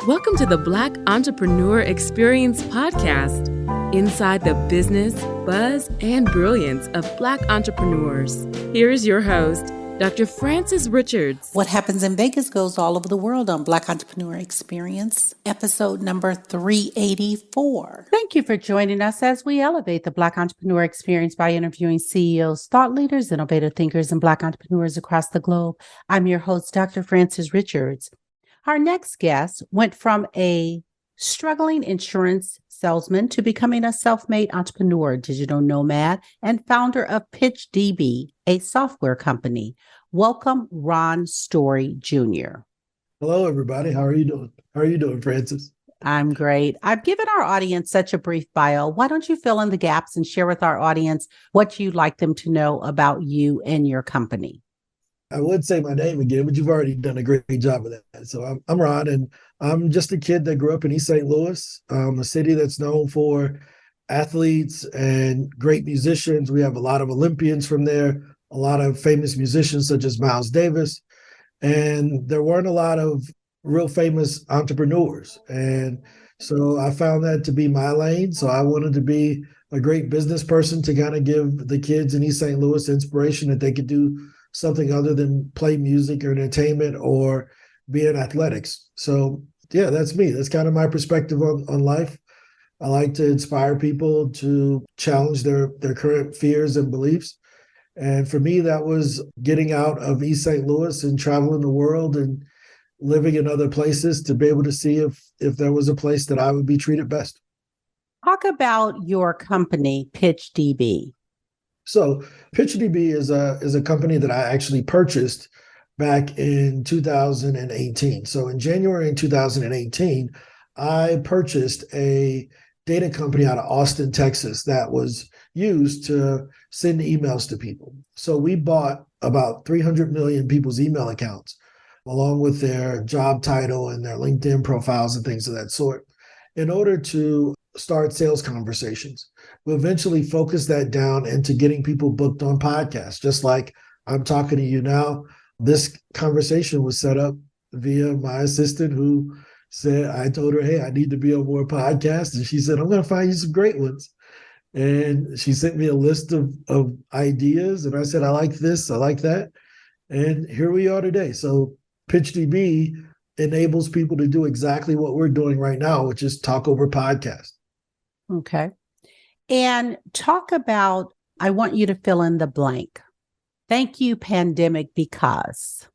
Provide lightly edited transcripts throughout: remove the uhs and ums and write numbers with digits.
Welcome to the Black Entrepreneur Experience podcast, inside the business, buzz, and brilliance of Black entrepreneurs. Here is your host, Dr. Frances Richards. What happens in Vegas goes all over the world on Black Entrepreneur Experience, episode number 384. Thank you for joining us as we elevate the Black Entrepreneur Experience by interviewing CEOs, thought leaders, innovative thinkers, and Black entrepreneurs across the globe. I'm your host, Dr. Frances Richards. Our next guest went from a struggling insurance salesman to becoming a self-made entrepreneur, digital nomad, and founder of PitchDB, a software company. Welcome, Ron Story Jr. Hello, everybody. How are you doing? How are you doing, Frances? I'm great. I've given our audience such a brief bio. Why don't you fill in the gaps and share with our audience what you'd like them to know about you and your company? I would say my name again, but you've already done a great job of that. So I'm Ron, and I'm just a kid that grew up in East St. Louis, a city that's known for athletes and great musicians. We have a lot of Olympians from there, a lot of famous musicians such as Miles Davis, and there weren't a lot of real famous entrepreneurs. And so I found that to be my lane. So I wanted to be a great business person to kind of give the kids in East St. Louis inspiration that they could do something other than play music or entertainment or be in athletics. So yeah, that's me. That's kind of my perspective on life. I like to inspire people to challenge their current fears and beliefs. And for me, that was getting out of East St. Louis and traveling the world and living in other places to be able to see if there was a place that I would be treated best. Talk about your company, PitchDB. So PitchDB is a company that I actually purchased back in 2018. So in January in 2018, I purchased a data company out of Austin, Texas that was used to send emails to people. So we bought about 300 million people's email accounts, along with their job title and their LinkedIn profiles and things of that sort, in order to start sales conversations. We eventually focused that down into getting people booked on podcasts, just like I'm talking to you now. This conversation was set up via my assistant who said, I told her, hey, I need to be on more podcasts. And she said, I'm going to find you some great ones. And she sent me a list of ideas. And I said, I like this, I like that. And here we are today. So PitchDB enables people to do exactly what we're doing right now, which is talk over podcast. Okay. And talk about, I want you to fill in the blank. Thank you, pandemic, because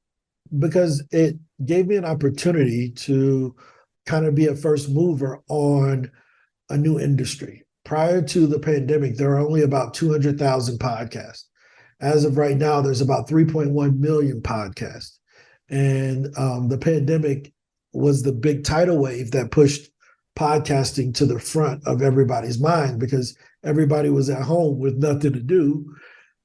it gave me an opportunity to kind of be a first mover on a new industry. Prior to the pandemic, there were only about 200,000 podcasts. As of right now, there's about 3.1 million podcasts. And the pandemic was the big tidal wave that pushed podcasting to the front of everybody's mind because everybody was at home with nothing to do.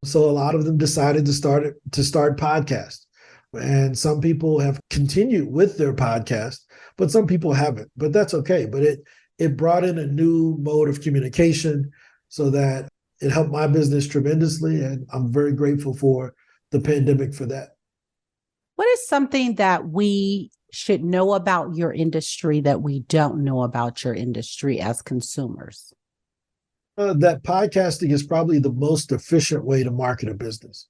So a lot of them decided to start podcasts. And some people have continued with their podcast, but some people haven't. But that's okay. But it brought in a new mode of communication so that it helped my business tremendously. And I'm very grateful for the pandemic for that. What is something that we should know about your industry that we don't know about your industry as consumers? That podcasting is probably the most efficient way to market a business.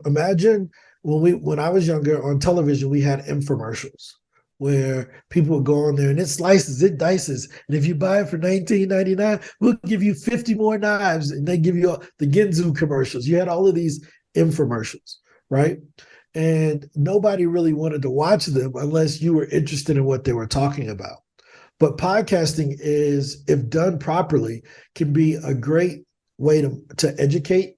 Imagine when I was younger on television, we had infomercials where people would go on there and it slices, it dices. And if you buy it for $19.99, we'll give you 50 more knives. And they give you the Ginzu commercials. You had all of these infomercials, right? And nobody really wanted to watch them unless you were interested in what they were talking about. But podcasting is, if done properly, can be a great way to educate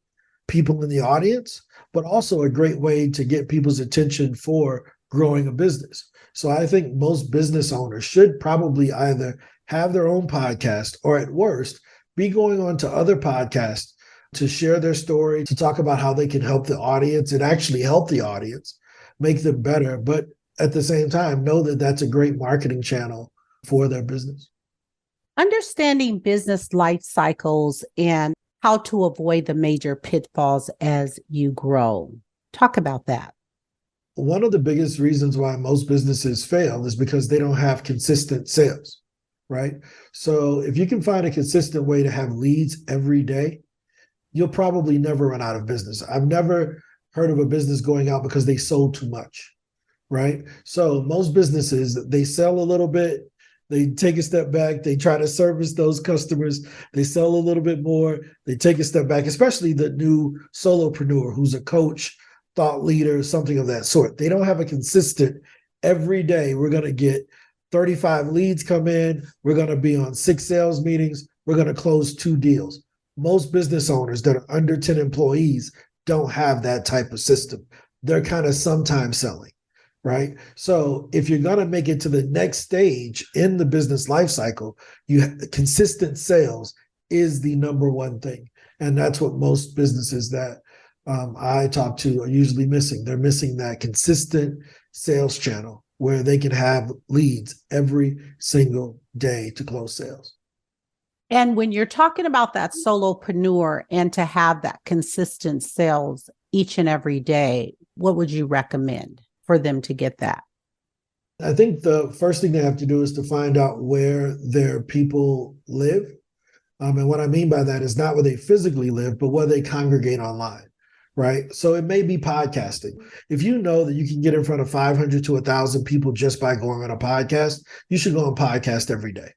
people in the audience, but also a great way to get people's attention for growing a business. So I think most business owners should probably either have their own podcast or at worst, be going on to other podcasts to share their story, to talk about how they can help the audience and actually help the audience, make them better. But at the same time, know that that's a great marketing channel for their business. Understanding business life cycles and how to avoid the major pitfalls as you grow. Talk about that. one of the biggest reasons why most businesses fail is because they don't have consistent sales, right? So if you can find a consistent way to have leads every day, you'll probably never run out of business. I've never heard of a business going out because they sold too much, right? So most businesses, they sell a little bit, they take a step back, they try to service those customers, they sell a little bit more, they take a step back, especially the new solopreneur who's a coach, thought leader, something of that sort. They don't have a consistent, every day we're going to get 35 leads come in, we're going to be on 6 sales meetings, we're going to close 2 deals. Most business owners that are under 10 employees don't have that type of system. They're kind of sometimes selling, right? So if you're going to make it to the next stage in the business life cycle, consistent sales is the number one thing. And that's what most businesses that I talk to are usually missing. They're missing that consistent sales channel where they can have leads every single day to close sales. And when you're talking about that solopreneur and to have that consistent sales each and every day, what would you recommend for them to get that? I think the first thing they have to do is to find out where their people live. And what I mean by that is not where they physically live, but where they congregate online, right? So it may be podcasting. If you know that you can get in front of 500 to 1,000 people just by going on a podcast, you should go on podcast every day.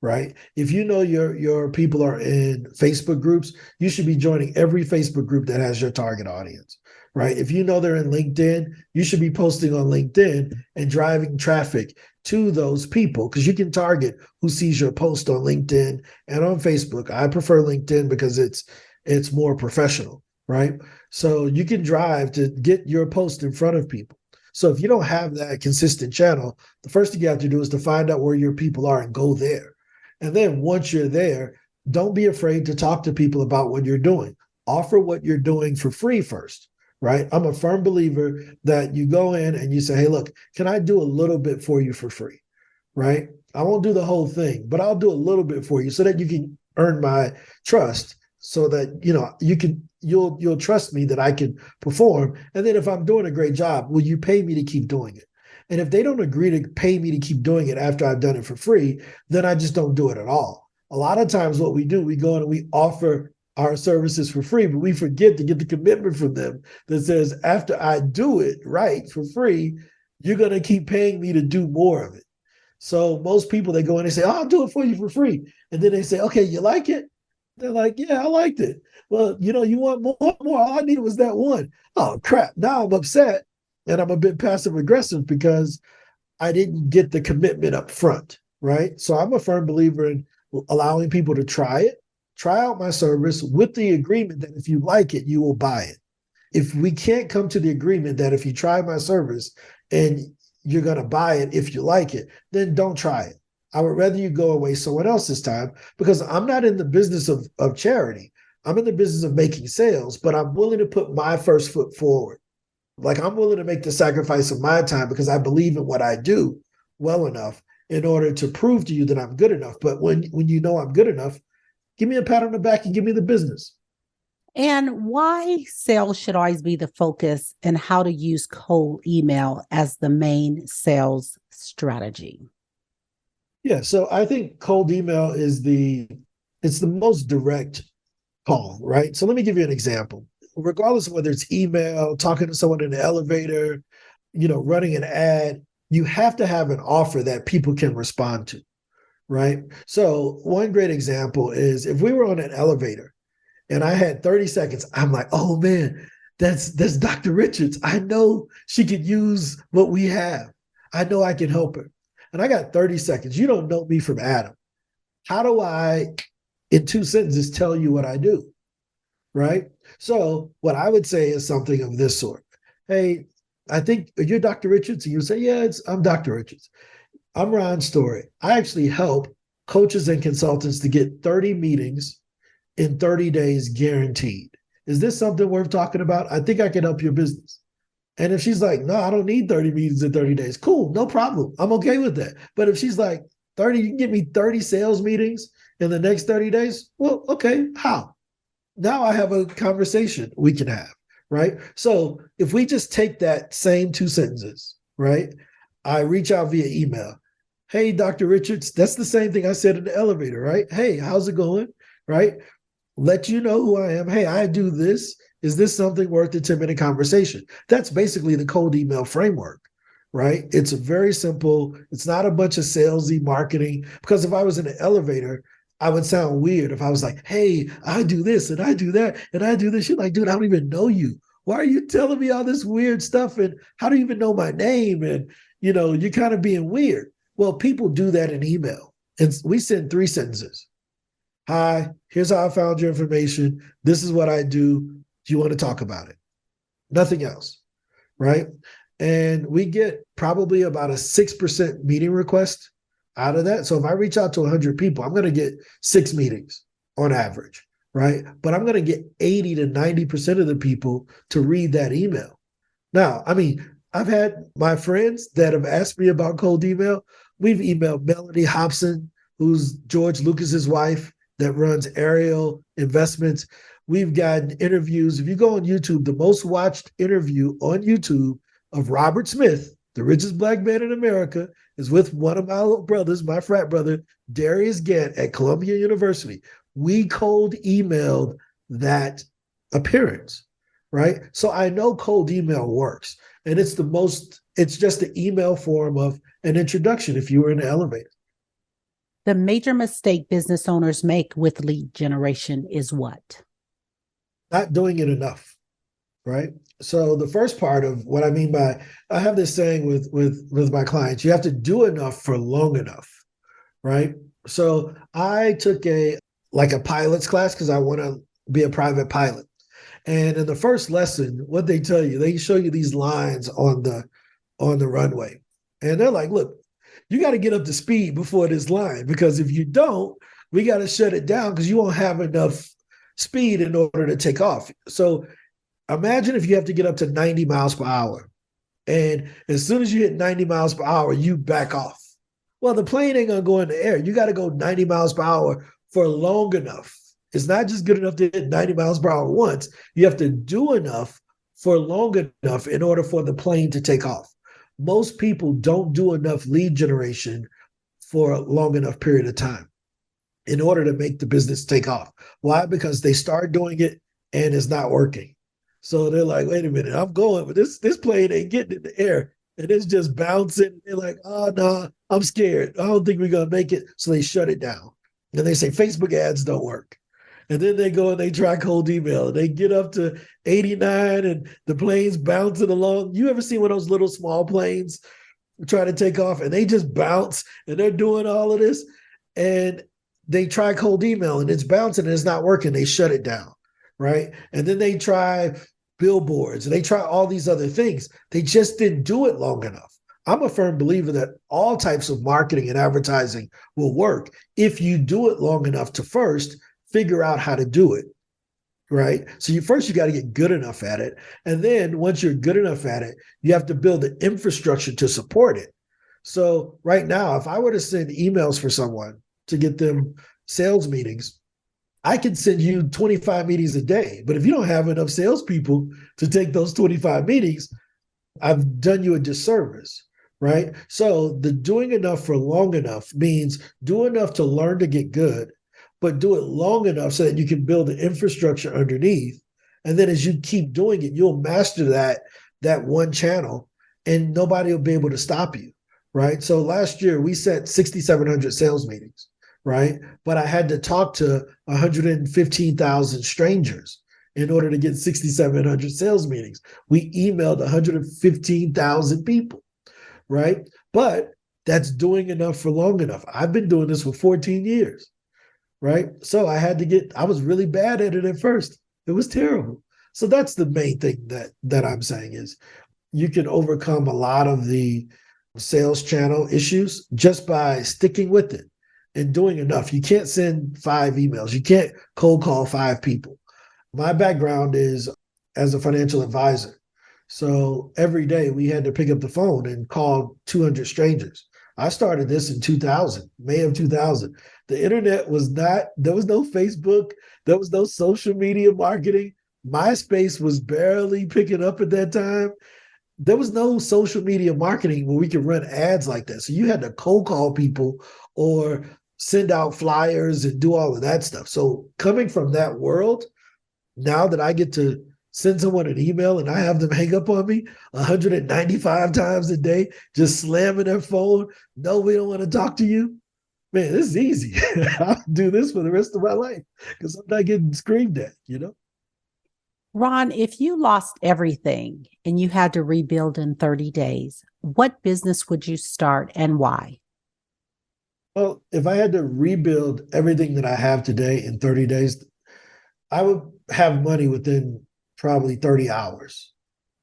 Right? If you know your people are in Facebook groups, you should be joining every Facebook group that has your target audience, right? If you know they're in LinkedIn, you should be posting on LinkedIn and driving traffic to those people because you can target who sees your post on LinkedIn and on Facebook. I prefer LinkedIn because it's more professional, right? So you can drive to get your post in front of people. So if you don't have that consistent channel, the first thing you have to do is to find out where your people are and go there. And then once you're there, don't be afraid to talk to people about what you're doing. Offer what you're doing for free first, right? I'm a firm believer that you go in and you say, hey, look, can I do a little bit for you for free, right? I won't do the whole thing, but I'll do a little bit for you so that you can earn my trust so that, you'll trust me that I can perform. And then if I'm doing a great job, will you pay me to keep doing it? And if they don't agree to pay me to keep doing it after I've done it for free, then I just don't do it at all. A lot of times what we do, we go in and we offer our services for free, but we forget to get the commitment from them that says, after I do it right for free, you're going to keep paying me to do more of it. So most people, they go in and say, I'll do it for you for free. And then they say, okay, you like it? They're like, yeah, I liked it. Well, you want more? All I needed was that one. Oh, crap. Now I'm upset. And I'm a bit passive aggressive because I didn't get the commitment up front, right? So I'm a firm believer in allowing people to try out my service with the agreement that if you like it, you will buy it. If we can't come to the agreement that if you try my service and you're going to buy it if you like it, then don't try it. I would rather you go and waste someone else's time because I'm not in the business of charity. I'm in the business of making sales, but I'm willing to put my first foot forward. Like I'm willing to make the sacrifice of my time because I believe in what I do well enough in order to prove to you that I'm good enough. But when you know I'm good enough, give me a pat on the back and give me the business. And why sales should always be the focus and how to use cold email as the main sales strategy. Yeah, so I think cold email is it's the most direct call, right? So let me give you an example. Regardless of whether it's email, talking to someone in the elevator, running an ad, you have to have an offer that people can respond to, right? So one great example is if we were on an elevator and I had 30 seconds, I'm like, oh man, that's Dr. Richards. I know she could use what we have. I know I can help her. And I got 30 seconds. You don't know me from Adam. How do I, in 2 sentences, tell you what I do? Right? So what I would say is something of this sort. Hey, I think you're Dr. Richards. And you say, yeah, I'm Dr. Richards. I'm Ron Story. I actually help coaches and consultants to get 30 meetings in 30 days guaranteed. Is this something worth talking about? I think I can help your business. And if she's like, no, I don't need 30 meetings in 30 days. Cool, no problem. I'm okay with that. But if she's like, 30, you can give me 30 sales meetings in the next 30 days. Well, okay, how? Now I have a conversation we can have, right? So if we just take that same two sentences, right? I reach out via email. Hey, Dr. Richards, that's the same thing I said in the elevator, right? Hey, how's it going? Right? Let you know who I am. Hey, I do this. Is this something worth a 10-minute conversation? That's basically the cold email framework, right? It's very simple. It's not a bunch of salesy marketing. Because if I was in an elevator, I would sound weird if I was like, hey, I do this and I do that and I do this. You're like, dude, I don't even know you. Why are you telling me all this weird stuff? And how do you even know my name? And, you're kind of being weird. Well, people do that in email. And we send 3 sentences. Hi, here's how I found your information. This is what I do. Do you want to talk about it? Nothing else, right? And we get probably about a 6% meeting request out of that. So if I reach out to 100 people, I'm going to get 6 meetings on average, right? But I'm going to get 80 to 90% of the people to read that email. Now, I've had my friends that have asked me about cold email. We've emailed Melanie Hobson, who's George Lucas's wife, that runs Ariel Investments. We've gotten interviews. If you go on YouTube, the most watched interview on YouTube of Robert Smith, the richest black man in America, is with one of my little brothers, my frat brother, Darius Gant at Columbia University. We cold emailed that appearance, right? So I know cold email works. And it's just the email form of an introduction if you were in the elevator. The major mistake business owners make with lead generation is what? Not doing it enough, right? So the first part of what I mean by, I have this saying with my clients, you have to do enough for long enough, right? So I took a pilot's class because I want to be a private pilot. And in the first lesson, what they tell you, they show you these lines on the runway. And they're like, look, you got to get up to speed before this line, because if you don't, we got to shut it down because you won't have enough speed in order to take off. So imagine if you have to get up to 90 miles per hour. And as soon as you hit 90 miles per hour, you back off. Well, the plane ain't going to go in the air. You got to go 90 miles per hour for long enough. It's not just good enough to hit 90 miles per hour once. You have to do enough for long enough in order for the plane to take off. Most people don't do enough lead generation for a long enough period of time in order to make the business take off. Why? Because they start doing it and it's not working. So they're like, wait a minute, I'm going, but this plane ain't getting in the air. And it's just bouncing. They're like, oh, no, I'm scared. I don't think we're going to make it. So they shut it down. And they say Facebook ads don't work. And then they go and they try cold email. And they get up to 89 and the plane's bouncing along. You ever seen one of those little small planes try to take off and they just bounce and they're doing all of this? And they try cold email and it's bouncing and it's not working. They shut it down, right? And then they try billboards and they try all these other things. They just didn't do it long enough. I'm a firm believer that all types of marketing and advertising will work if you do it long enough to first figure out how to do it, right? So you got to get good enough at it. And then once you're good enough at it, you have to build the infrastructure to support it. So right now, if I were to send emails for someone to get them sales meetings, I can send you 25 meetings a day. But if you don't have enough salespeople to take those 25 meetings, I've done you a disservice, right? So the doing enough for long enough means do enough to learn to get good, but do it long enough so that you can build the infrastructure underneath. And then as you keep doing it, you'll master that one channel and nobody will be able to stop you, right? So last year we sent 6,700 sales meetings, right? But I had to talk to 115,000 strangers in order to get 6,700 sales meetings. We emailed 115,000 people, right? But that's doing enough for long enough. I've been doing this for 14 years. Right. So I was really bad at it at first. It was terrible. So that's the main thing that I'm saying is you can overcome a lot of the sales channel issues just by sticking with it and doing enough. You can't send 5 emails. You can't cold call 5 people. My background is as a financial advisor. So every day we had to pick up the phone and call 200 strangers. I started this in 2000, May of 2000. The internet there was no Facebook, there was no social media marketing. MySpace was barely picking up at that time. There was no social media marketing where we could run ads like that. So you had to cold call people or send out flyers and do all of that stuff. So coming from that world, now that I get to send someone an email and I have them hang up on me 195 times a day, just slamming their phone, no, we don't want to talk to you. Man, this is easy. I'll do this for the rest of my life because I'm not getting screamed at, you know? Ron, if you lost everything and you had to rebuild in 30 days, what business would you start and why? Well, if I had to rebuild everything that I have today in 30 days, I would have money within probably 30 hours,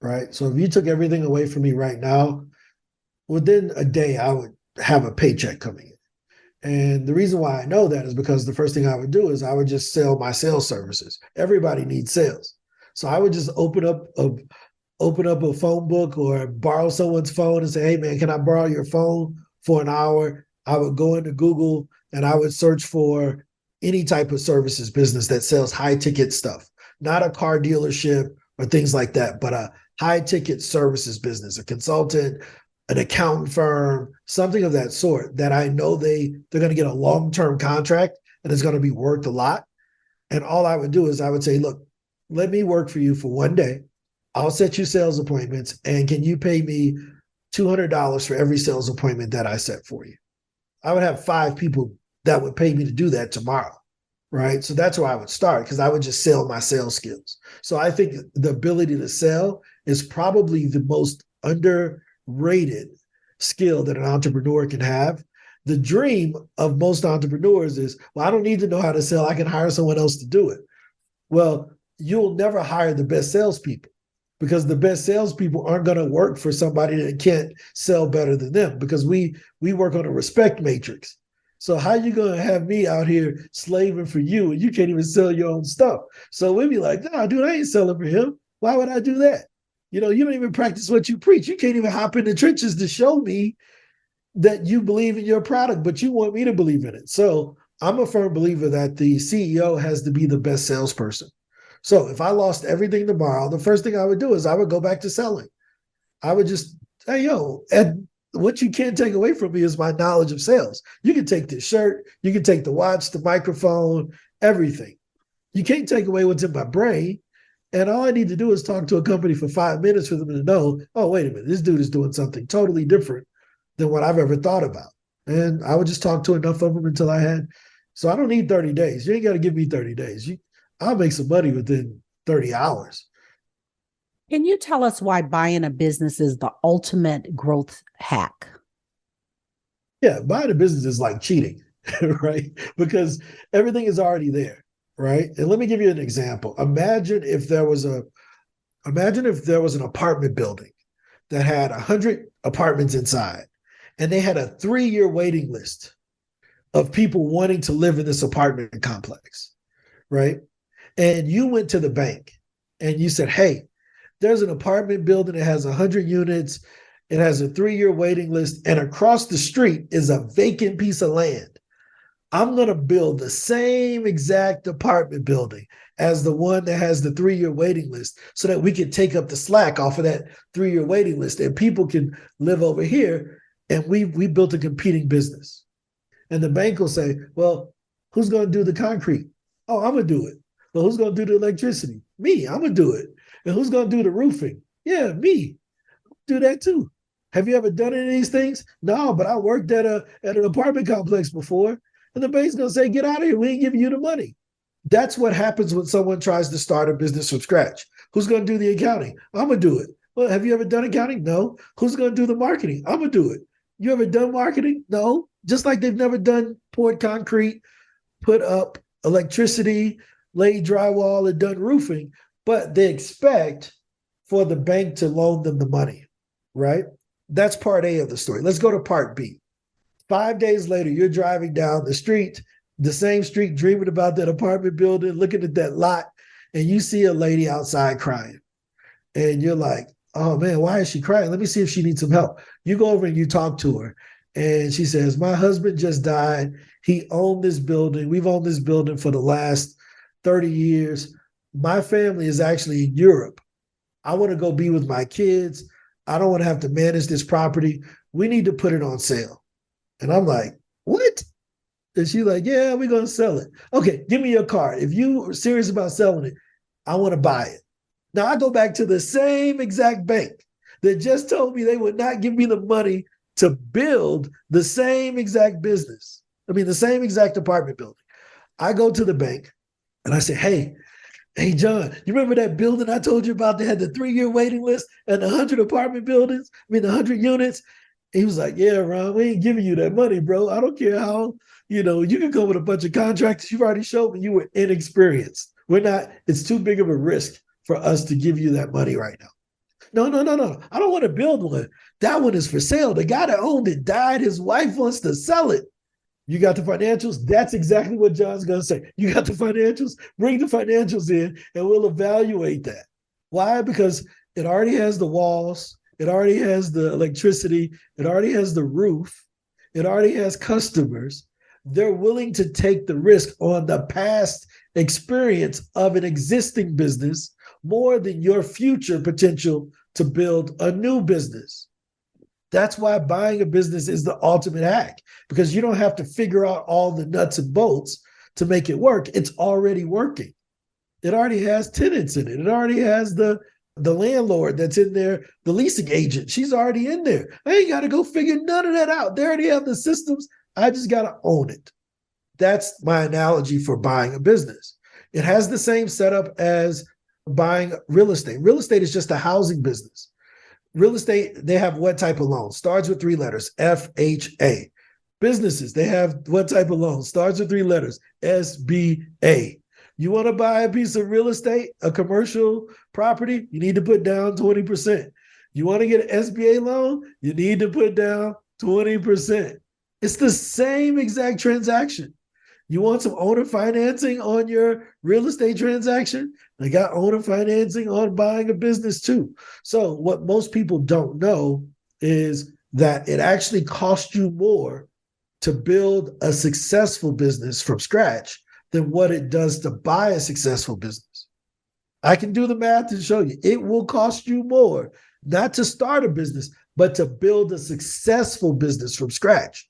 right? So if you took everything away from me right now, within a day, I would have a paycheck coming in. And the reason why I know that is because the first thing I would do is I would just sell my sales services. Everybody needs sales. So I would just open up a phone book or borrow someone's phone and say, hey man, can I borrow your phone for an hour? I would go into Google and I would search for any type of services business that sells high ticket stuff, not a car dealership or things like that, but a high ticket services business, a consultant, an accountant firm, something of that sort that I know they're going to get a long-term contract and it's going to be worth a lot. And all I would do is I would say, look, let me work for you for one day. I'll set you sales appointments. And can you pay me $200 for every sales appointment that I set for you? I would have 5 people that would pay me to do that tomorrow, right? So that's where I would start because I would just sell my sales skills. So I think the ability to sell is probably the most underrated skill that an entrepreneur can have. The dream of most entrepreneurs is, well, I don't need to know how to sell. I can hire someone else to do it. Well, you'll never hire the best salespeople because the best salespeople aren't going to work for somebody that can't sell better than them because we work on a respect matrix. So how you going to have me out here slaving for you and you can't even sell your own stuff? So we'd be like, no, dude, I ain't selling for him. Why would I do that? You know, you don't even practice what you preach. You can't even hop in the trenches to show me that you believe in your product, but you want me to believe in it. So I'm a firm believer that the CEO has to be the best salesperson. So if I lost everything tomorrow, the first thing I would do is I would go back to selling. I would just, hey, yo, and what you can't take away from me is my knowledge of sales. You can take the shirt, you can take the watch, the microphone, everything. You can't take away what's in my brain. And all I need to do is talk to a company for 5 minutes for them to know, oh, wait a minute, this dude is doing something totally different than what I've ever thought about. And I would just talk to enough of them until I had. So I don't need 30 days. You ain't got to give me 30 days. I'll make some money within 30 hours. Can you tell us why buying a business is the ultimate growth hack? Yeah, buying a business is like cheating, right? Because everything is already there, right? And let me give you an example. Imagine if there was an apartment building that had 100 apartments inside, and they had a 3-year waiting list of people wanting to live in this apartment complex, right? And you went to the bank and you said, hey, there's an apartment building that has 100 units. It has a 3-year waiting list. And across the street is a vacant piece of land. I'm going to build the same exact apartment building as the one that has the 3-year waiting list so that we can take up the slack off of that 3-year waiting list and people can live over here. And we built a competing business. And the bank will say, well, who's going to do the concrete? Oh, I'm going to do it. Well, who's going to do the electricity? Me, I'm going to do it. And who's going to do the roofing? Yeah, me. Do that too. Have you ever done any of these things? No, but I worked at an apartment complex before. And the bank's going to say, get out of here. We ain't giving you the money. That's what happens when someone tries to start a business from scratch. Who's going to do the accounting? I'm going to do it. Well, have you ever done accounting? No. Who's going to do the marketing? I'm going to do it. You ever done marketing? No. Just like they've never poured concrete, put up electricity, laid drywall, and done roofing, but they expect for the bank to loan them the money, right? That's part A of the story. Let's go to part B. 5 days later, you're driving down the street, the same street, dreaming about that apartment building, looking at that lot, and you see a lady outside crying. And you're like, oh man, why is she crying? Let me see if she needs some help. You go over and you talk to her. And she says, my husband just died. He owned this building. We've owned this building for the last 30 years. My family is actually in Europe. I want to go be with my kids. I don't want to have to manage this property. We need to put it on sale. And I'm like, what? And she's like, yeah, we're going to sell it. Okay, give me your card. If you are serious about selling it, I want to buy it. Now I go back to the same exact bank that just told me they would not give me the money to build the same exact business. I mean, the same exact apartment building. I go to the bank and I say, hey, John, you remember that building I told you about that had the 3-year waiting list and the 100 apartment buildings? I mean, the 100 units? He was like, yeah, Ron, we ain't giving you that money, bro. I don't care how, you can come with a bunch of contractors. You've already showed me you were inexperienced. It's too big of a risk for us to give you that money right now. No. I don't want to build one. That one is for sale. The guy that owned it died. His wife wants to sell it. You got the financials? That's exactly what John's going to say. You got the financials? Bring the financials in and we'll evaluate that. Why? Because it already has the walls. It already has the electricity. It already has the roof. It already has customers. They're willing to take the risk on the past experience of an existing business more than your future potential to build a new business. That's why buying a business is the ultimate hack, because you don't have to figure out all the nuts and bolts to make it work. It's already working. It already has tenants in it. It already has the landlord that's in there, the leasing agent. She's already in there. I ain't got to go figure none of that out. They already have the systems. I just got to own it. That's my analogy for buying a business. It has the same setup as buying real estate. Real estate is just a housing business. Real estate, they have what type of loan? Starts with 3 letters, FHA. Businesses, they have what type of loan? Starts with 3 letters, SBA. You want to buy a piece of real estate, a commercial property, you need to put down 20%. You want to get an SBA loan, you need to put down 20%. It's the same exact transaction. You want some owner financing on your real estate transaction? They got owner financing on buying a business too. So what most people don't know is that it actually costs you more to build a successful business from scratch than what it does to buy a successful business. I can do the math and show you. It will cost you more not to start a business, but to build a successful business from scratch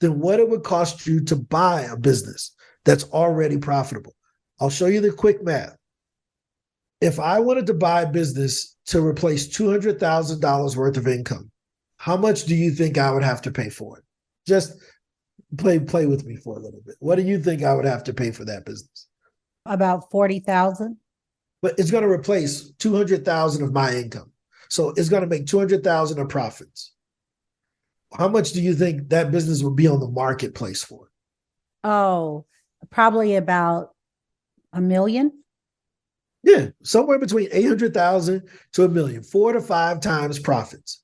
than what it would cost you to buy a business that's already profitable. I'll show you the quick math. If I wanted to buy a business to replace $200,000 worth of income, how much do you think I would have to pay for it? Just play with me for a little bit. What do you think I would have to pay for that business? About 40,000. But it's going to replace 200,000 of my income. So it's going to make 200,000 of profits. How much do you think that business would be on the marketplace for? Oh, probably about $1 million. Yeah, somewhere between 800,000 to $1 million, 4 to 5 times profits.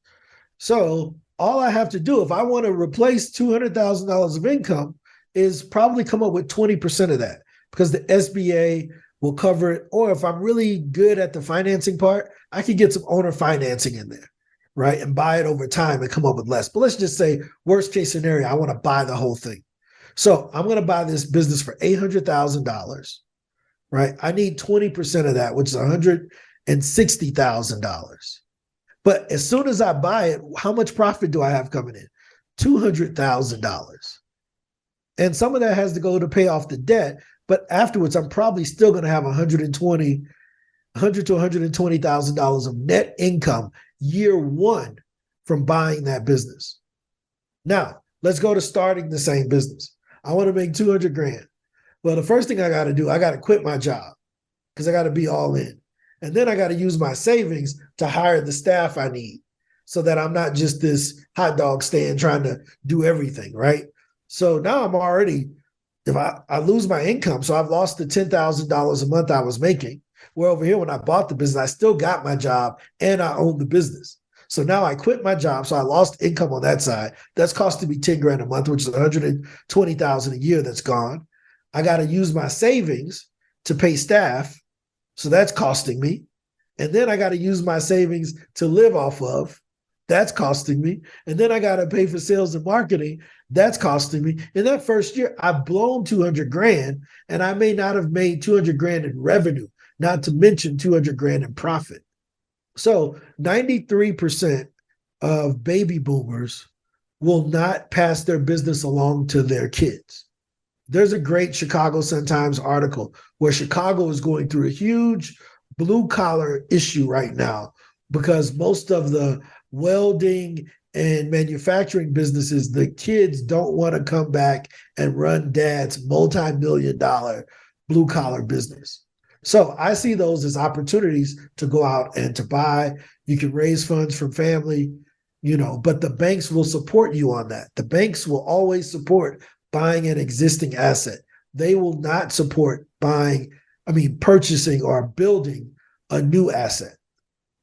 So all I have to do if I want to replace $200,000 of income is probably come up with 20% of that, because the SBA will cover it. Or if I'm really good at the financing part, I can get some owner financing in there, right? And buy it over time and come up with less. But let's just say worst case scenario, I want to buy the whole thing. So I'm going to buy this business for $800,000, right? I need 20% of that, which is $160,000. But as soon as I buy it, how much profit do I have coming in? $200,000. And some of that has to go to pay off the debt. But afterwards, I'm probably still going to have $100,000 to $120,000 of net income year one from buying that business. Now, let's go to starting the same business. I want to make 200 grand. Well, the first thing I got to do, I got to quit my job because I got to be all in. And then I got to use my savings to hire the staff I need so that I'm not just this hot dog stand trying to do everything, right? So now I'm already, if I lose my income, so I've lost the $10,000 a month I was making. Where over here, when I bought the business, I still got my job and I own the business. So now I quit my job, so I lost income on that side. That's costing me 10 grand a month, which is 120,000 a year that's gone. I got to use my savings to pay staff. So that's costing me. And then I got to use my savings to live off of. That's costing me. And then I got to pay for sales and marketing. That's costing me. In that first year, I've blown 200 grand and I may not have made 200 grand in revenue. not to mention 200 grand in profit. So 93% of baby boomers will not pass their business along to their kids. There's a great Chicago Sun-Times article where Chicago is going through a huge blue collar issue right now because most of the welding and manufacturing businesses, the kids don't want to come back and run dad's multi-million-dollar blue collar business. So I see those as opportunities to go out and to buy. You can raise funds from family, but the banks will support you on that. The banks will always support buying an existing asset. They will not support purchasing or building a new asset.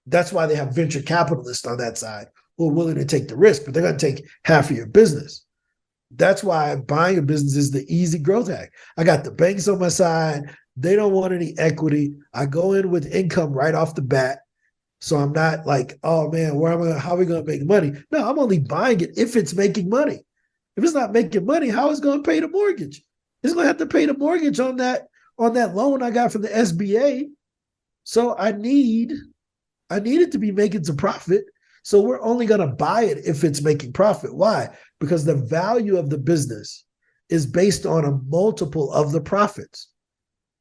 That's why they have venture capitalists on that side who are willing to take the risk, but they're going to take half of your business. That's why buying a business is the easy growth hack. I got the banks on my side. They don't want any equity. I go in with income right off the bat. So I'm not like, oh man, how are we going to make money? No, I'm only buying it if it's making money. If it's not making money, how is it going to pay the mortgage? It's going to have to pay the mortgage on that loan I got from the SBA. So I need it to be making some profit. So we're only going to buy it if it's making profit. Why? Because the value of the business is based on a multiple of the profits.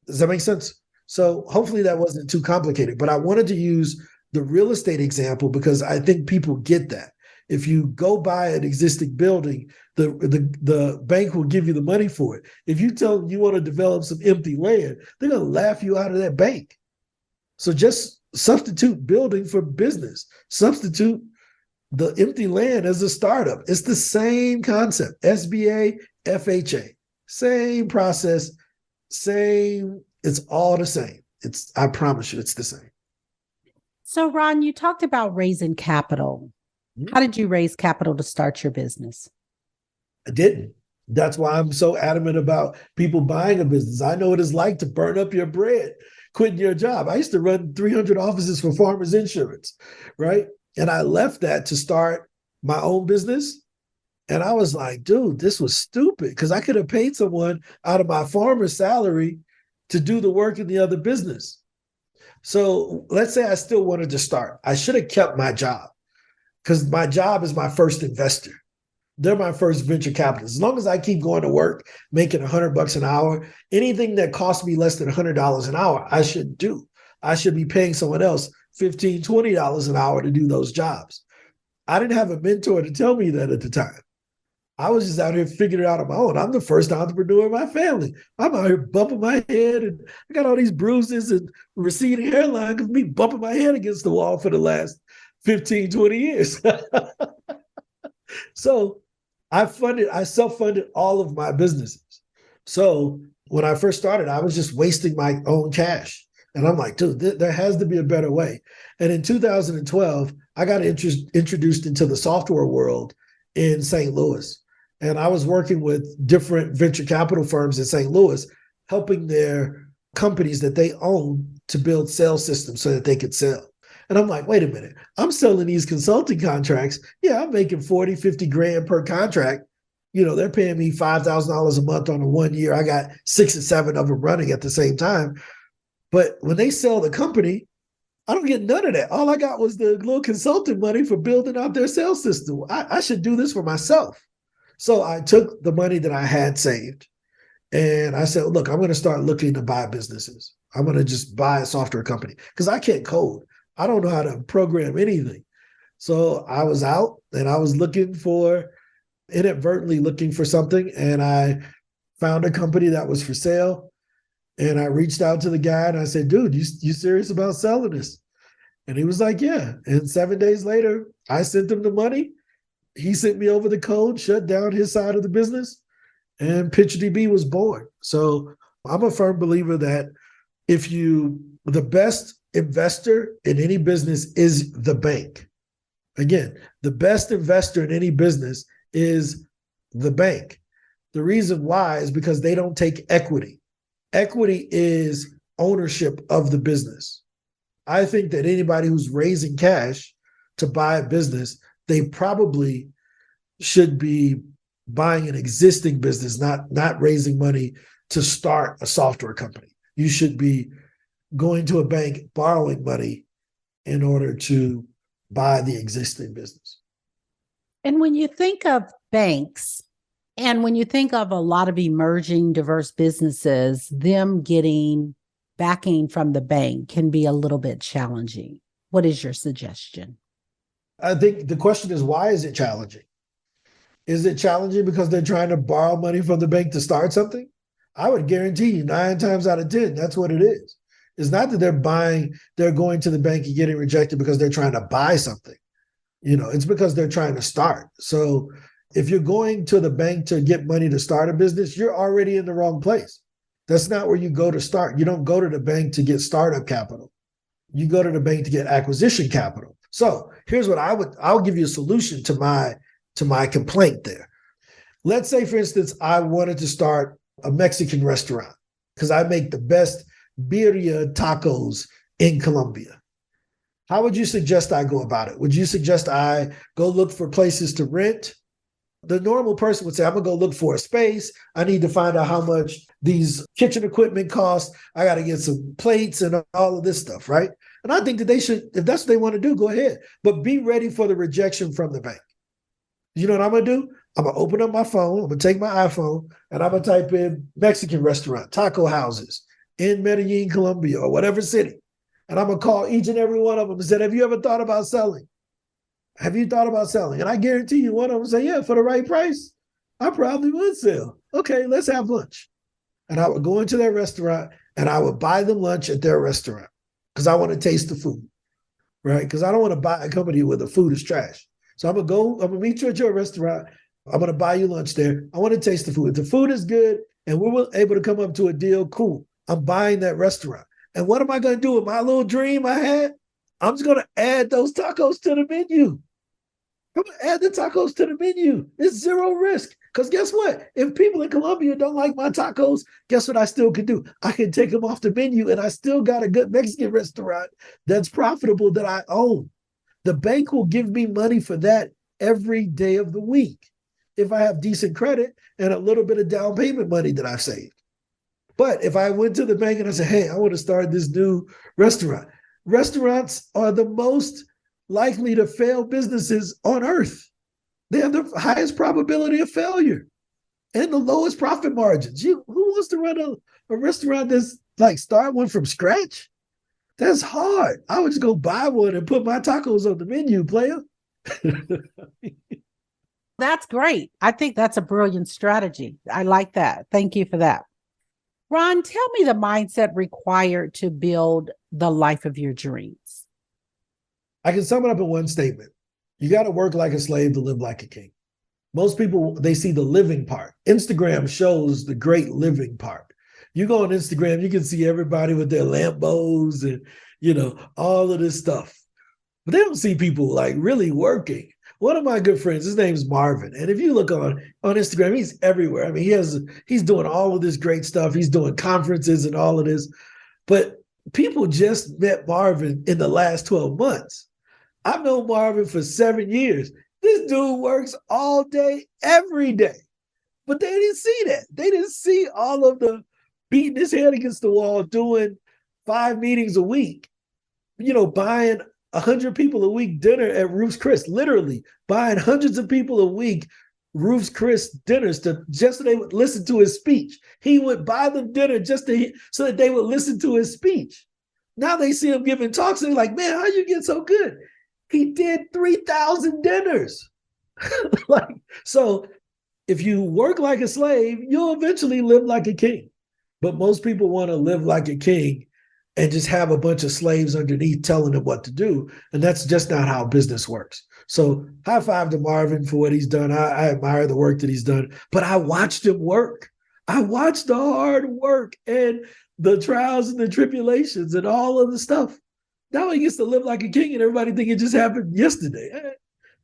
Does that make sense? So hopefully that wasn't too complicated, but I wanted to use the real estate example because I think people get that. If you go buy an existing building, the bank will give you the money for it. If you tell them you want to develop some empty land, they're going to laugh you out of that bank. So just substitute building for business. Substitute the empty land as a startup. It's the same concept. SBA, FHA, same process, same. It's all the same. I promise you, it's the same. So, Ron, you talked about raising capital. How did you raise capital to start your business? I didn't. That's why I'm so adamant about people buying a business. I know what it's like to burn up your bread, quitting your job. I used to run 300 offices for Farmers Insurance, right? And I left that to start my own business. And I was like, dude, this was stupid because I could have paid someone out of my farmer's salary to do the work in the other business. So let's say I still wanted to start. I should have kept my job because my job is my first investor. They're my first venture capitalist. As long as I keep going to work, making $100 an hour, anything that costs me less than $100 an hour, I should do. I should be paying someone else $15, $20 an hour to do those jobs. I didn't have a mentor to tell me that at the time. I was just out here figuring it out on my own. I'm the first entrepreneur in my family. I'm out here bumping my head, and I got all these bruises and receding hairline because me bumping my head against the wall for the last 15, 20 years. So I self-funded all of my businesses. So when I first started, I was just wasting my own cash. And I'm like, dude, there has to be a better way. And in 2012, I got introduced into the software world in St. Louis. And I was working with different venture capital firms in St. Louis, helping their companies that they own to build sales systems so that they could sell. And I'm like, wait a minute, I'm selling these consulting contracts. Yeah, I'm making 40, 50 grand per contract. They're paying me $5,000 a month on a 1 year. I got 6 or 7 of them running at the same time. But when they sell the company, I don't get none of that. All I got was the little consulting money for building out their sales system. I should do this for myself. So I took the money that I had saved and I said, look, I'm going to start looking to buy businesses. I'm going to just buy a software company because I can't code. I don't know how to program anything. So I was out and I was inadvertently looking for something. And I found a company that was for sale. And I reached out to the guy and I said, dude, you serious about selling this? And he was like, yeah. And 7 days later, I sent him the money. He sent me over the code, shut down his side of the business, and PitchDB was born. So I'm a firm believer that the best investor in any business is the bank. Again, the best investor in any business is the bank. The reason why is because they don't take equity. Equity is ownership of the business. I think that anybody who's raising cash to buy a business, they probably should be buying an existing business, not raising money to start a software company. You should be going to a bank, borrowing money in order to buy the existing business. And when you think of banks, and when you think of a lot of emerging diverse businesses, them getting backing from the bank can be a little bit challenging. What is your suggestion? I think the question is, why is it challenging? Is it challenging because they're trying to borrow money from the bank to start something? I would guarantee you 9 times out of 10, that's what it is. It's not that they're going to the bank and getting rejected because they're trying to buy something. It's because they're trying to start. So if you're going to the bank to get money to start a business, you're already in the wrong place. That's not where you go to start. You don't go to the bank to get startup capital. You go to the bank to get acquisition capital. So here's what I'll give you a solution to my complaint there. Let's say, for instance, I wanted to start a Mexican restaurant because I make the best birria tacos in Colombia. How would you suggest I go about it? Would you suggest I go look for places to rent? The normal person would say, I'm going to go look for a space. I need to find out how much these kitchen equipment cost. I got to get some plates and all of this stuff, right? And I think that they should, if that's what they want to do, go ahead. But be ready for the rejection from the bank. You know what I'm going to do? I'm going to open up my phone. I'm going to take my iPhone and I'm going to type in Mexican restaurant, taco houses in Medellin, Colombia, or whatever city. And I'm going to call each and every one of them and say, have you ever thought about selling? Have you thought about selling? And I guarantee you one of them say, yeah, for the right price, I probably would sell. Okay, let's have lunch. And I would go into their restaurant and I would buy them lunch at their restaurant because I want to taste the food, right? Because I don't want to buy a company where the food is trash. So I'm going to meet you at your restaurant. I'm going to buy you lunch there. I want to taste the food. If the food is good and we're able to come up to a deal, cool. I'm buying that restaurant. And what am I going to do with my little dream I had? I'm just going to add those tacos to the menu. I'm going to add the tacos to the menu. It's zero risk. Because guess what? If people in Colombia don't like my tacos, guess what I still can do? I can take them off the menu and I still got a good Mexican restaurant that's profitable that I own. The bank will give me money for that every day of the week if I have decent credit and a little bit of down payment money that I've saved. But if I went to the bank and I said, hey, I want to start this new restaurant. Restaurants are the most likely to fail businesses on earth. They have the highest probability of failure and the lowest profit margins. Who wants to run a restaurant that's like start one from scratch? That's hard. I would just go buy one and put my tacos on the menu, player. That's great. I think that's a brilliant strategy. I like that. Thank you for that. Ron, tell me the mindset required to build the life of your dreams. I can sum it up in one statement. You got to work like a slave to live like a king. Most people, they see the living part. Instagram shows the great living part. You go on Instagram, you can see everybody with their Lambos and, all of this stuff. But they don't see people like really working. One of my good friends, his name's Marvin. And if you look on Instagram, he's everywhere. I mean, he's doing all of this great stuff. He's doing conferences and all of this. But people just met Marvin in the last 12 months. I've known Marvin for 7 years. This dude works all day, every day. But they didn't see that. They didn't see all of the beating his head against the wall, doing 5 meetings a week, buying 100 people a week dinner at Ruth's Chris, literally buying hundreds of people a week Ruth's Chris dinners just so they would listen to his speech. He would buy them dinner so that they would listen to his speech. Now they see him giving talks and they're like, man, how you get so good? He did 3,000 dinners. So if you work like a slave, you'll eventually live like a king. But most people want to live like a king and just have a bunch of slaves underneath telling them what to do. And that's just not how business works. So high five to Marvin for what he's done. I admire the work that he's done, but I watched him work. I watched the hard work and the trials and the tribulations and all of the stuff. Now he gets to live like a king and everybody think it just happened yesterday.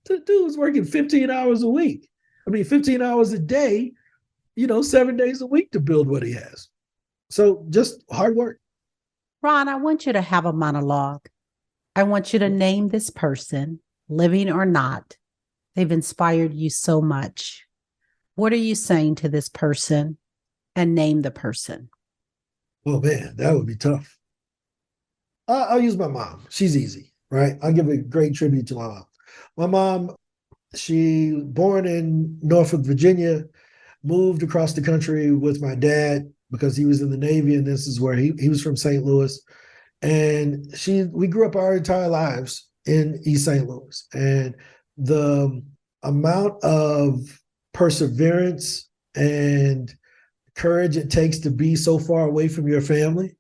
The dude's working 15 hours a week. 15 hours a day, 7 days a week to build what he has. So just hard work. Ron, I want you to have a monologue. I want you to name this person, living or not. They've inspired you so much. What are you saying to this person? And name the person. Oh man, that would be tough. I'll use my mom. She's easy, right? I'll give a great tribute to my mom. My mom, she born in Norfolk, Virginia, moved across the country with my dad because he was in the Navy, and this is where he was from St. Louis. And we grew up our entire lives in East St. Louis. And the amount of perseverance and courage it takes to be so far away from your family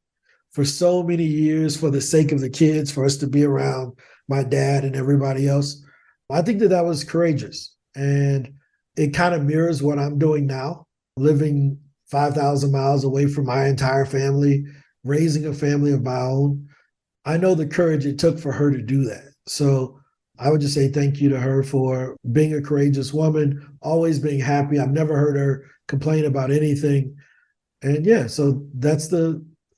for so many years for the sake of the kids, for us to be around my dad and everybody else. I think that was courageous. And it kind of mirrors what I'm doing now, living 5,000 miles away from my entire family, raising a family of my own. I know the courage it took for her to do that. So I would just say thank you to her for being a courageous woman, always being happy. I've never heard her complain about anything. And yeah, so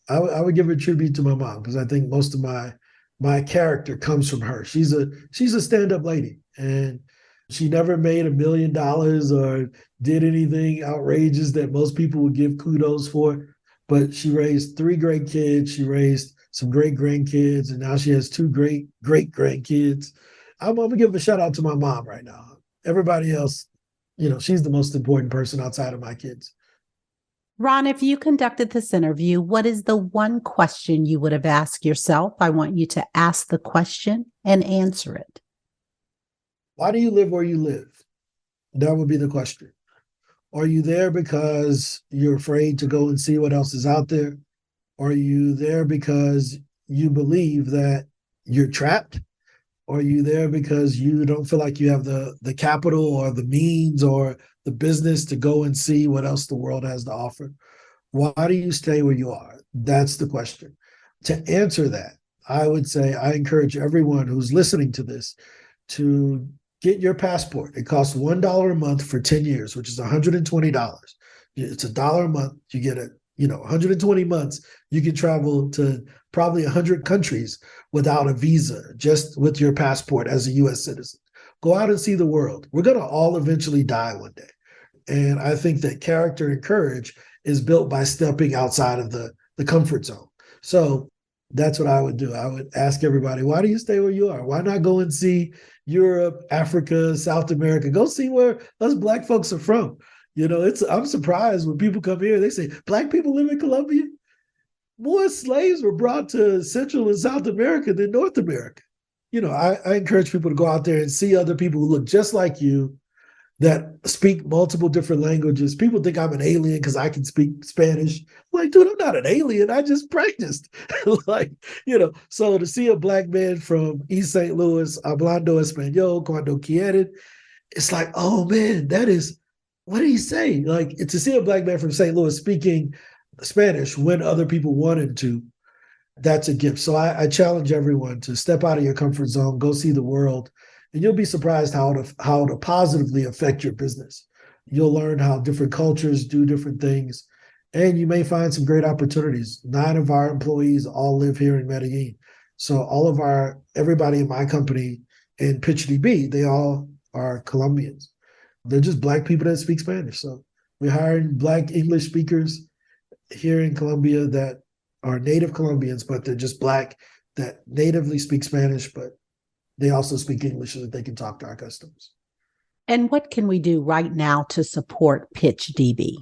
I would give a tribute to my mom because I think most of my character comes from her. She's a stand-up lady, and she never made $1 million or did anything outrageous that most people would give kudos for. But she raised 3 great kids. She raised some great grandkids, and now she has 2 great grandkids. I'm gonna give a shout out to my mom right now. Everybody else, she's the most important person outside of my kids. Ron, if you conducted this interview, what is the one question you would have asked yourself? I want you to ask the question and answer it. Why do you live where you live? That would be the question. Are you there because you're afraid to go and see what else is out there? Are you there because you believe that you're trapped? Are you there because you don't feel like you have the capital or the means or the business to go and see what else the world has to offer? Why do you stay where you are? That's the question. To answer that, I would say I encourage everyone who's listening to this to get your passport. It costs $1 a month for 10 years, which is $120. It's $1 a month. You get 120 months. You can travel to probably 100 countries without a visa, just with your passport as a U.S. citizen. Go out and see the world. We're going to all eventually die one day. And I think that character and courage is built by stepping outside of the comfort zone. So that's what I would do. I would ask everybody, why do you stay where you are? Why not go and see Europe, Africa, South America? Go see where us Black folks are from. I'm surprised when people come here, they say, Black people live in Colombia? More slaves were brought to Central and South America than North America. I encourage people to go out there and see other people who look just like you, that speak multiple different languages. People think I'm an alien because I can speak Spanish. I'm like, dude, I'm not an alien. I just practiced. So to see a Black man from East St. Louis, hablando español, cuando quieren, it's like, oh man, what did he say? Like, to see a Black man from St. Louis speaking Spanish when other people want him to, that's a gift. So I challenge everyone to step out of your comfort zone, go see the world, and you'll be surprised how to positively affect your business. You'll learn how different cultures do different things, and you may find some great opportunities. 9 of our employees all live here in Medellin. So everybody in my company in PitchDB, they all are Colombians. They're just Black people that speak Spanish. So we're hiring Black English speakers here in Colombia that are native Colombians, but they're just Black that natively speak Spanish, but they also speak English so that they can talk to our customers. And what can we do right now to support PitchDB?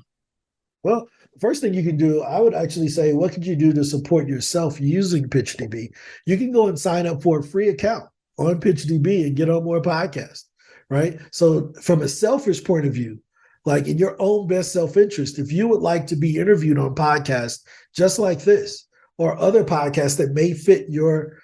Well, the first thing you can do, I would actually say, what could you do to support yourself using PitchDB? You can go and sign up for a free account on PitchDB and get on more podcasts, right? So from a selfish point of view, like in your own best self-interest, if you would like to be interviewed on podcasts just like this or other podcasts that may fit your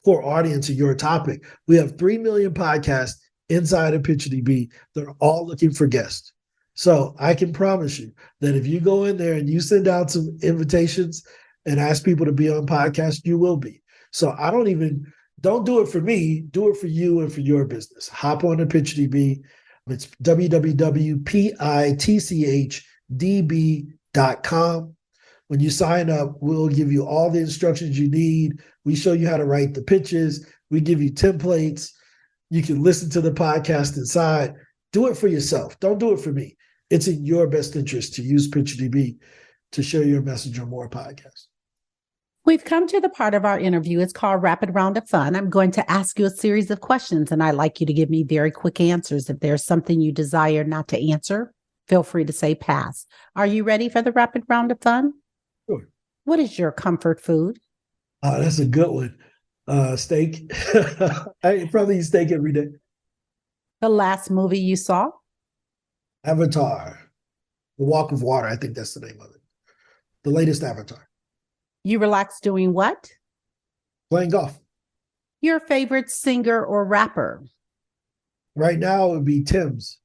core audience and your topic, we have 3 million podcasts inside of PitchDB. They're all looking for guests. So I can promise you that if you go in there and you send out some invitations and ask people to be on podcasts, you will be. So don't do it for me, do it for you and for your business. Hop on to PitchDB. It's www.pitchdb.com. When you sign up, we'll give you all the instructions you need. We show you how to write the pitches. We give you templates. You can listen to the podcast inside. Do it for yourself. Don't do it for me. It's in your best interest to use PitchDB to share your message on more podcasts. We've come to the part of our interview. It's called Rapid Round of Fun. I'm going to ask you a series of questions, and I'd like you to give me very quick answers. If there's something you desire not to answer, feel free to say pass. Are you ready for the Rapid Round of Fun? Sure. What is your comfort food? That's a good one. Steak. I probably eat steak every day. The last movie you saw? Avatar. The Walk of Water. I think that's the name of it. The latest Avatar. You relax doing what? Playing golf. Your favorite singer or rapper? Right now, it would be Tim's,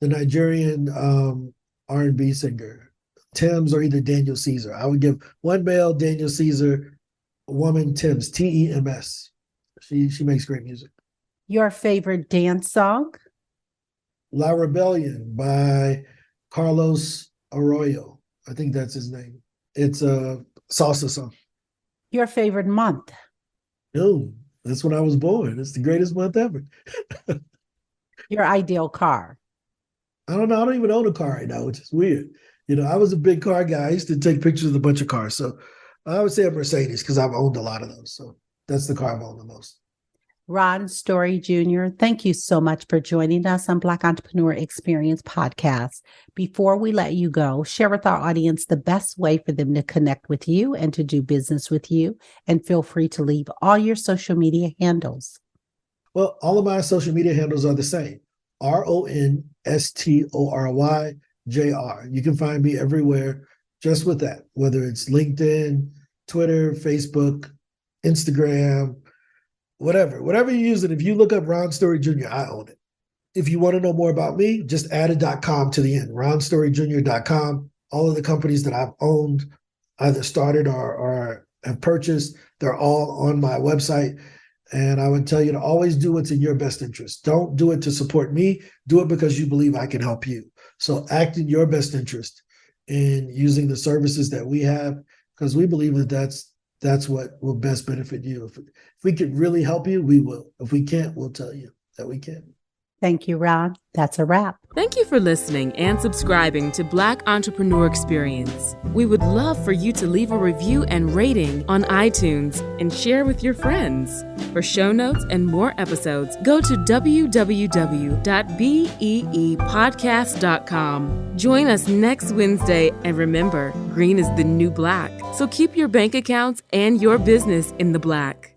the Nigerian R&B singer. Tim's or either Daniel Caesar. I would give one male, Daniel Caesar, a woman, Tim's, Tems. She makes great music. Your favorite dance song? La Rebellion by Carlos Arroyo. I think that's his name. It's a salsa song. Your favorite month? No, that's when I was born. It's the greatest month ever. Your ideal car? I don't know. I don't even own a car right now, which is weird. I was a big car guy. I used to take pictures of a bunch of cars. So I would say a Mercedes because I've owned a lot of those. So that's the car I've owned the most. Ron Story Jr., thank you so much for joining us on Black Entrepreneur Experience Podcast. Before we let you go, share with our audience the best way for them to connect with you and to do business with you. And feel free to leave all your social media handles. Well, all of my social media handles are the same. RONSTORYJR. You can find me everywhere just with that, whether it's LinkedIn, Twitter, Facebook, Instagram, whatever you use it. If you look up Ron Story Jr., I own it. If you want to know more about me, just add a .com to the end, ronstoryjr.com. All of the companies that I've owned, either started or have purchased, they're all on my website. And I would tell you to always do what's in your best interest. Don't do it to support me. Do it because you believe I can help you. So act in your best interest in using the services that we have, because we believe that that's what will best benefit you. If we can really help you, we will. If we can't, we'll tell you that we can. Thank you, Ron. That's a wrap. Thank you for listening and subscribing to Black Entrepreneur Experience. We would love for you to leave a review and rating on iTunes and share with your friends. For show notes and more episodes, go to www.beepodcast.com. Join us next Wednesday, and remember, green is the new black. So keep your bank accounts and your business in the black.